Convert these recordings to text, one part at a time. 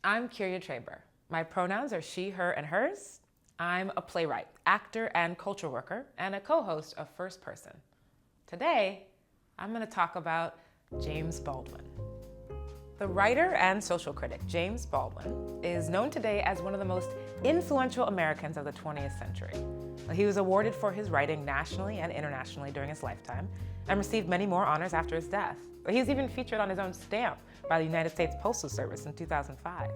I'm Kyria Traber. My pronouns are she, her, and hers. I'm a playwright, actor, and culture worker, and a co-host of First Person. Today, I'm going to talk about James Baldwin. The writer and social critic James Baldwin is known today as one of the most influential Americans of the 20th century. He was awarded for his writing nationally and internationally during his lifetime and received many more honors after his death. He was even featured on his own stamp by the United States Postal Service in 2005.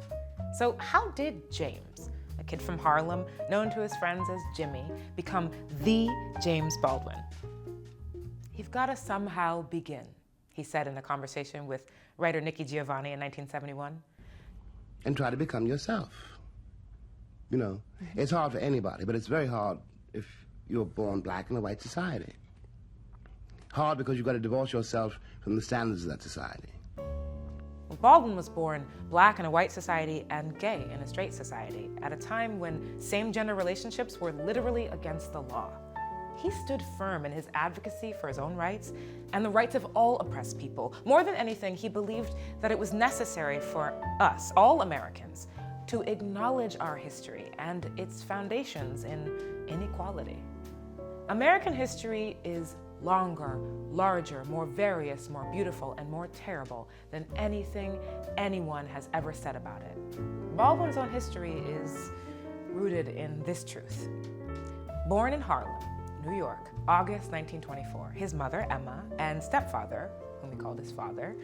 So how did James, a kid from Harlem, known to his friends as Jimmy, become the James Baldwin? You've got to somehow begin, he said in a conversation with writer Nikki Giovanni in 1971. And try to become yourself. You know, it's hard for anybody, but it's very hard if you're born black in a white society. Hard because you've got to divorce yourself from the standards of that society. Baldwin was born black in a white society and gay in a straight society at a time when same-gender relationships were literally against the law. He stood firm in his advocacy for his own rights and the rights of all oppressed people. More than anything, he believed that it was necessary for us, all Americans, to acknowledge our history and its foundations in inequality. American history is longer, larger, more various, more beautiful, and more terrible than anything anyone has ever said about it. Baldwin's own history is rooted in this truth. Born in Harlem, New York, August 1924, his mother, Emma, and stepfather, whom he called his father,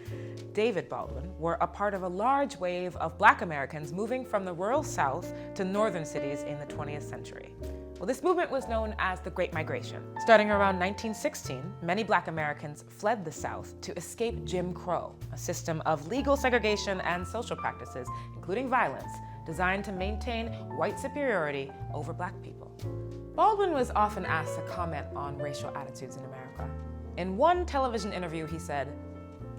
David Baldwin, were a part of a large wave of Black Americans moving from the rural South to northern cities in the 20th century. Well, this movement was known as the Great Migration. Starting around 1916, many Black Americans fled the South to escape Jim Crow, a system of legal segregation and social practices, including violence, designed to maintain white superiority over Black people. Baldwin was often asked to comment on racial attitudes in America. In one television interview, he said,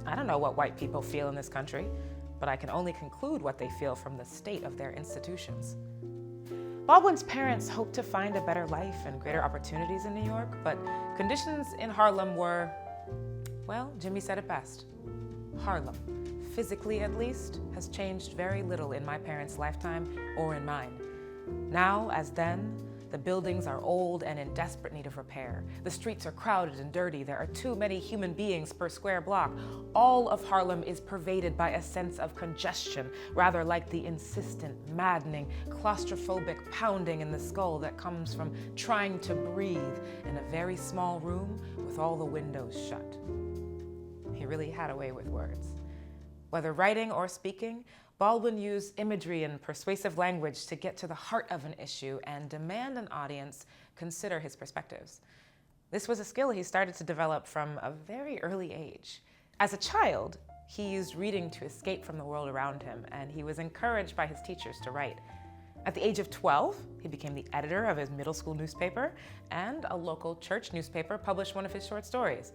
"I don't know what white people feel in this country, but I can only conclude what they feel from the state of their institutions." Baldwin's parents hoped to find a better life and greater opportunities in New York, but conditions in Harlem were, well, Jimmy said it best. Harlem, physically at least, has changed very little in my parents' lifetime or in mine. Now, as then, the buildings are old and in desperate need of repair. The streets are crowded and dirty. There are too many human beings per square block. All of Harlem is pervaded by a sense of congestion, rather like the insistent, maddening, claustrophobic pounding in the skull that comes from trying to breathe in a very small room with all the windows shut. He really had a way with words. Whether writing or speaking, Baldwin used imagery and persuasive language to get to the heart of an issue and demand an audience consider his perspectives. This was a skill he started to develop from a very early age. As a child, he used reading to escape from the world around him, and he was encouraged by his teachers to write. At the age of 12, he became the editor of his middle school newspaper, and a local church newspaper published one of his short stories.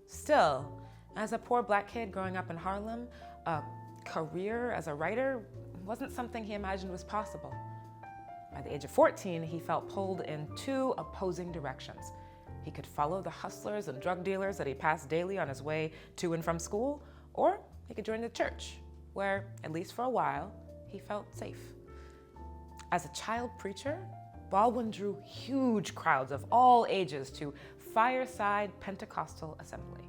Still, as a poor Black kid growing up in Harlem, a career as a writer wasn't something he imagined was possible. By the age of 14, he felt pulled in two opposing directions. He could follow the hustlers and drug dealers that he passed daily on his way to and from school, or he could join the church, where, at least for a while, he felt safe. As a child preacher, Baldwin drew huge crowds of all ages to Fireside Pentecostal Assembly.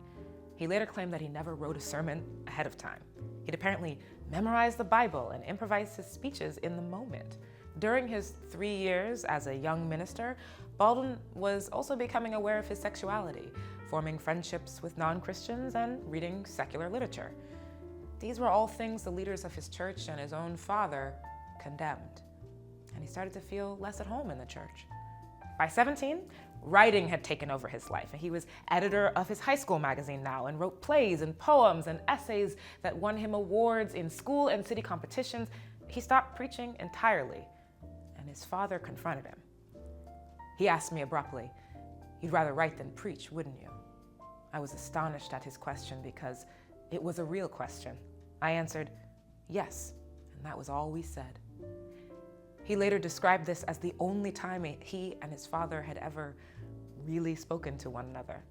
He later claimed that he never wrote a sermon ahead of time. He'd apparently memorized the Bible and improvised his speeches in the moment. During his 3 years as a young minister, Baldwin was also becoming aware of his sexuality, forming friendships with non-Christians and reading secular literature. These were all things the leaders of his church and his own father condemned, and he started to feel less at home in the church. By 17, writing had taken over his life, and he was editor of his high school magazine now and wrote plays and poems and essays that won him awards in school and city competitions. He stopped preaching entirely, and his father confronted him. He asked me abruptly, "You'd rather write than preach, wouldn't you?" I was astonished at his question because it was a real question. I answered, "Yes," and that was all we said. He later described this as the only time he and his father had ever really spoken to one another.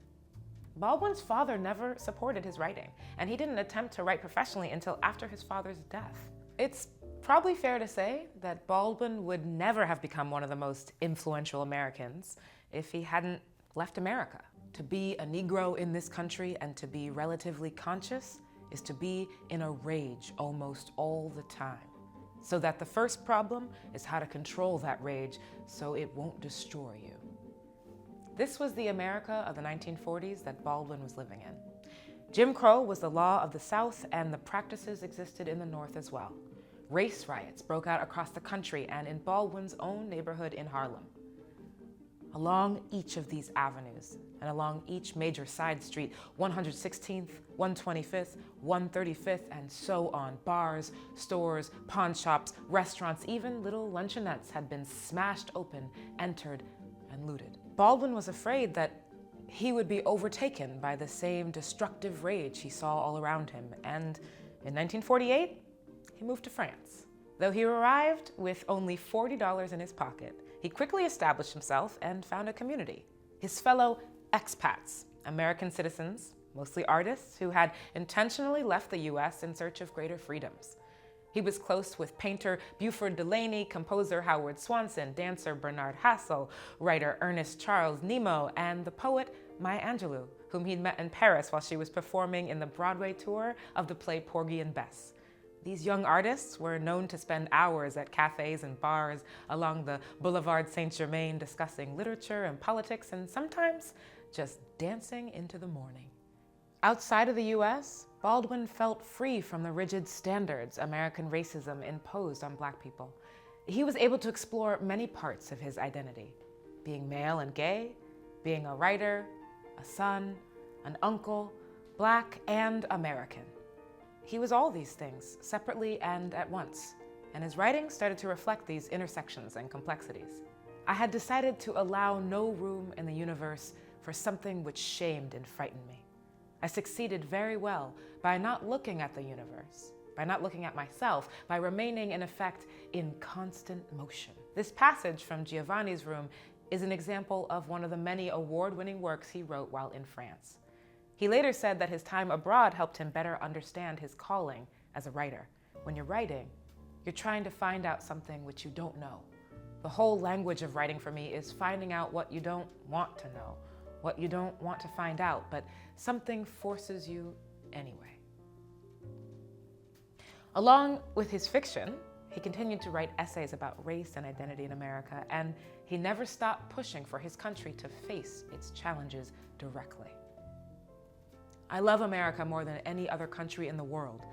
Baldwin's father never supported his writing, and he didn't attempt to write professionally until after his father's death. It's probably fair to say that Baldwin would never have become one of the most influential Americans if he hadn't left America. To be a Negro in this country and to be relatively conscious is to be in a rage almost all the time. So that the first problem is how to control that rage so it won't destroy you. This was the America of the 1940s that Baldwin was living in. Jim Crow was the law of the South, and the practices existed in the North as well. Race riots broke out across the country and in Baldwin's own neighborhood in Harlem. Along each of these avenues, and along each major side street, 116th, 125th, 135th, and so on, bars, stores, pawn shops, restaurants, even little luncheonettes had been smashed open, entered, and looted. Baldwin was afraid that he would be overtaken by the same destructive rage he saw all around him, and in 1948, he moved to France. Though he arrived with only $40 in his pocket, he quickly established himself and found a community. His fellow expats, American citizens, mostly artists, who had intentionally left the US in search of greater freedoms. He was close with painter Buford Delaney, composer Howard Swanson, dancer Bernard Hassel, writer Ernest Charles Nemo, and the poet Maya Angelou, whom he'd met in Paris while she was performing in the Broadway tour of the play Porgy and Bess. These young artists were known to spend hours at cafes and bars along the Boulevard Saint-Germain discussing literature and politics, and sometimes just dancing into the morning. Outside of the US, Baldwin felt free from the rigid standards American racism imposed on Black people. He was able to explore many parts of his identity, being male and gay, being a writer, a son, an uncle, Black and American. He was all these things, separately and at once, and his writing started to reflect these intersections and complexities. I had decided to allow no room in the universe for something which shamed and frightened me. I succeeded very well by not looking at the universe, by not looking at myself, by remaining, in effect, in constant motion. This passage from Giovanni's Room is an example of one of the many award-winning works he wrote while in France. He later said that his time abroad helped him better understand his calling as a writer. When you're writing, you're trying to find out something which you don't know. The whole language of writing for me is finding out what you don't want to know, what you don't want to find out, but something forces you anyway. Along with his fiction, he continued to write essays about race and identity in America, and he never stopped pushing for his country to face its challenges directly. I love America more than any other country in the world,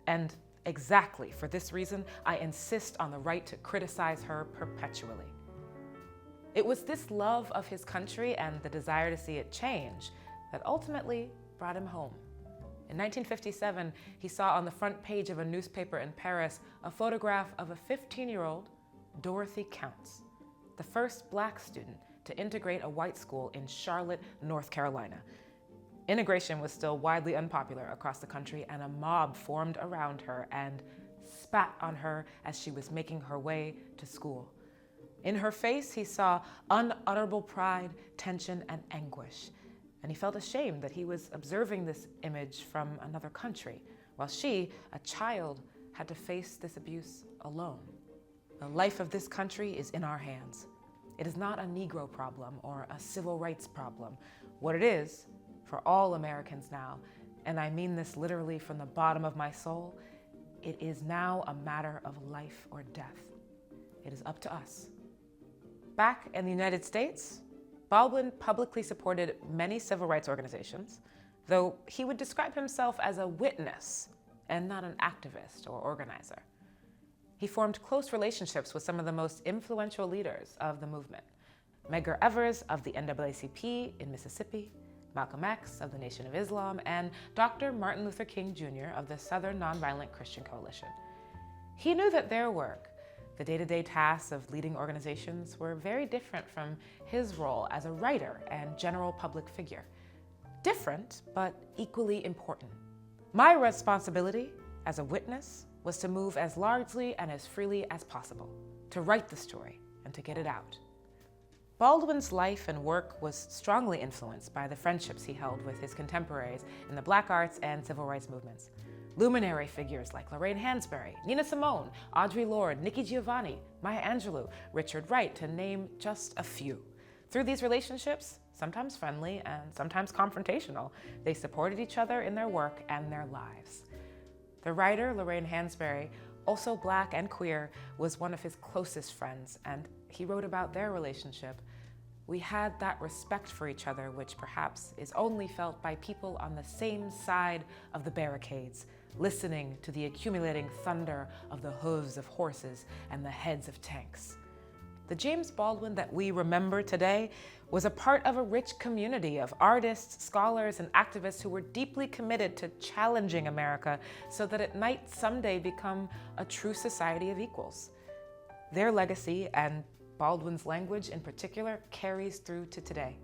and exactly for this reason, I insist on the right to criticize her perpetually. It was this love of his country and the desire to see it change that ultimately brought him home. In 1957, he saw on the front page of a newspaper in Paris a photograph of a 15-year-old Dorothy Counts, the first Black student to integrate a white school in Charlotte, North Carolina. Integration was still widely unpopular across the country, and a mob formed around her and spat on her as she was making her way to school. In her face, he saw unutterable pride, tension, and anguish, and he felt ashamed that he was observing this image from another country, while she, a child, had to face this abuse alone. The life of this country is in our hands. It is not a Negro problem or a civil rights problem. What it is, for all Americans now, and I mean this literally from the bottom of my soul, it is now a matter of life or death. It is up to us. Back in the United States, Baldwin publicly supported many civil rights organizations, though he would describe himself as a witness and not an activist or organizer. He formed close relationships with some of the most influential leaders of the movement. Medgar Evers of the NAACP in Mississippi, Malcolm X of the Nation of Islam, and Dr. Martin Luther King Jr. of the Southern Nonviolent Christian Coalition. He knew that their work, the day-to-day tasks of leading organizations, were very different from his role as a writer and general public figure. Different, but equally important. My responsibility as a witness was to move as largely and as freely as possible, to write the story and to get it out. Baldwin's life and work was strongly influenced by the friendships he held with his contemporaries in the Black arts and civil rights movements. Luminary figures like Lorraine Hansberry, Nina Simone, Audre Lorde, Nikki Giovanni, Maya Angelou, Richard Wright, to name just a few. Through these relationships, sometimes friendly and sometimes confrontational, they supported each other in their work and their lives. The writer, Lorraine Hansberry, also Black and queer, was one of his closest friends, and he wrote about their relationship. We had that respect for each other, which perhaps is only felt by people on the same side of the barricades, listening to the accumulating thunder of the hooves of horses and the heads of tanks. The James Baldwin that we remember today was a part of a rich community of artists, scholars, and activists who were deeply committed to challenging America so that it might someday become a true society of equals. Their legacy, and Baldwin's language in particular, carries through to today.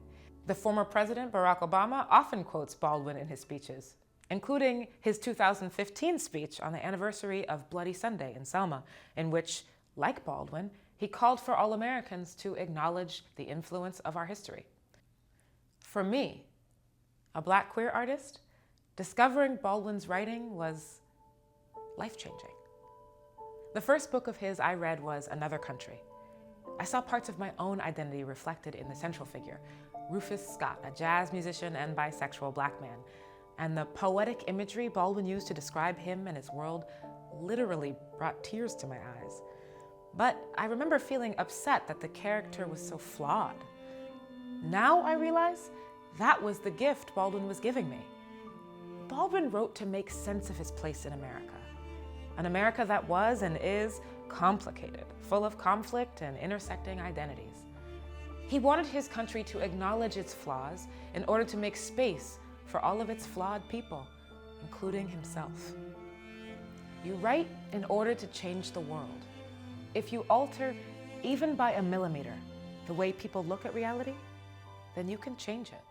The former president, Barack Obama, often quotes Baldwin in his speeches, including his 2015 speech on the anniversary of Bloody Sunday in Selma, in which, like Baldwin, he called for all Americans to acknowledge the influence of our history. For me, a Black queer artist, discovering Baldwin's writing was life-changing. The first book of his I read was Another Country. I saw parts of my own identity reflected in the central figure, Rufus Scott, a jazz musician and bisexual Black man. And the poetic imagery Baldwin used to describe him and his world literally brought tears to my eyes. But I remember feeling upset that the character was so flawed. Now I realize that was the gift Baldwin was giving me. Baldwin wrote to make sense of his place in America, an America that was and is complicated, full of conflict and intersecting identities. He wanted his country to acknowledge its flaws in order to make space for all of its flawed people, including himself. You write in order to change the world. If you alter, even by a millimeter, the way people look at reality, then you can change it.